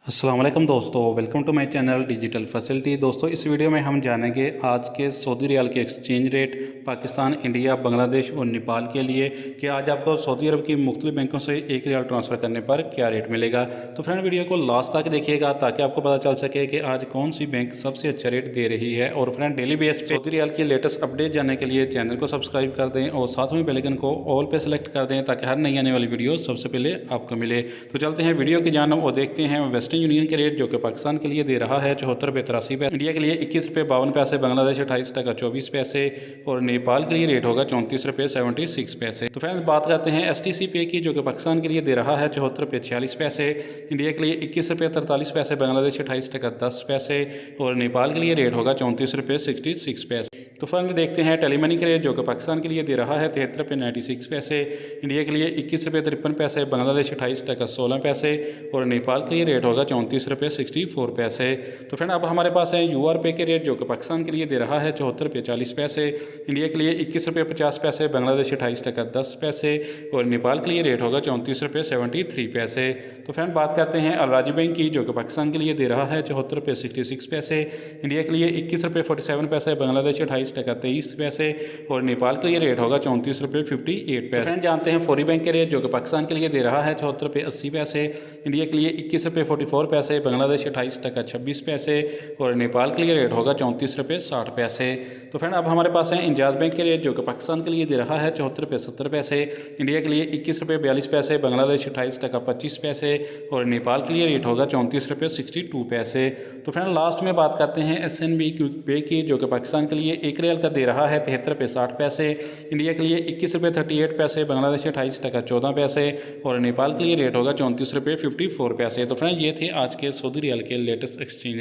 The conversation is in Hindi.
अस्सलाम वालेकुम दोस्तों, welcome to my channel digital facility. दोस्तों इस वीडियो में हम जानेंगे आज के सऊदी रियाल के exchange rate Pakistan, India, Bangladesh और नेपाल के लिए कि आज आपको सऊदी अरब की मुख्तलिफ बैंकों से एक रियाल ट्रांसफ़र करने पर क्या रेट मिलेगा। तो फ्रेंड वीडियो को लास्ट तक देखिएगा ताकि आपको पता चल सके कि आज कौन सी बैंक सबसे अच्छा रेट दे रही है। और फ्रेंड डेली बेस पे सऊदी रियाल की लेटेस्ट अपडेट जानने के लिए चैनल को सब्सक्राइब कर दें और साथ में बेल आइकन को ऑल पे सेलेक्ट कर दें ताकि हर नई आने वाली वीडियो सबसे पहले आपको मिले। तो चलते हैं वीडियो की जानब और देखते हैं वेस्टर्न यूनियन के रेट जो पाकिस्तान के लिए दे रहा है 74 रुपये 83 पैसे, इंडिया के लिए 21 रुपये 52 पैसे, बांग्लादेश 28 टका 24 पैसे और नेपाल के लिए रेट होगा 34 रुपये 76 पैसे। तो फ्रेंड्स बात करते हैं STC पे की जो कि पाकिस्तान के लिए दे रहा है 74 रुपये 46 पैसे, इंडिया के लिए 21 रुपये 43 पैसे, बांग्लादेश 28 टका 10 पैसे और नेपाल के लिए रेट होगा 34 रुपये 66 पैसे। तो फ्रेंड देखते हैं टेलीमनी का रेट जो कि पाकिस्तान के लिए दे रहा है 73 रुपये 96 पैसे, इंडिया के लिए 21 रुपये 53 पैसे, बांग्लादेश 28 टका 16 पैसे और नेपाल के लिए रेट होगा 34 रुपये 64 पैसे। तो फ्रेंड अब हमारे पास है UR पे के रेट जो कि पाकिस्तान के लिए दे रहा है 74 रुपये 40 पैसे, इंडिया के लिए 21 रुपये 50 पैसे, बांग्लादेश 28 टका 10 पैसे और नेपाल के लिए रेट होगा 34 रुपये 73 पैसे। तो फ्रेंड बात करते हैं अलराजी बैंक की जो कि पाकिस्तान के लिए दे रहा है 74 रुपये 66 पैसे, इंडिया के लिए 21 रुपये 47 पैसे, बांग्लादेश 28 टका 23 पैसे और नेपाल के लिए रेट होगा 34 रुपये 58 पैसे। फ्रेंड जानते हैं फौरी बैंक के रेट जो कि पाकिस्तान के लिए दे रहा है 74 रुपये 80 पैसे, इंडिया के लिए 21 रुपये 44 पैसे, बांग्लादेश 28 टका 26 पैसे और नेपाल के लिए रेट होगा 34 रुपये 60 पैसे। तो फ्रेंड अब हमारे पास है इंजाज बैंक के रेट जो कि पाकिस्तान के लिए दे रहा है 74 रुपये 70 पैसे, इंडिया के लिए 21 रुपये 42 पैसे, बांग्लादेश 28 टका 25 पैसे और नेपाल के लिए रेट होगा 34 रुपये 62 पैसे। तो फ्रेंड लास्ट में बात करते हैं SNB क्विक पे की जो कि पाकिस्तान के लिए एक रियाल का दे रहा है 73 रुपये 60 पैसे, इंडिया के लिए 21 रुपये 38 पैसे, बांग्लादेश 28 टका 14 पैसे और नेपाल के लिए रेट होगा 34 रुपये 54 पैसे। तो फ्रेंड ये थे आज के सऊदी रियाल के लेटेस्ट एक्सचेंज।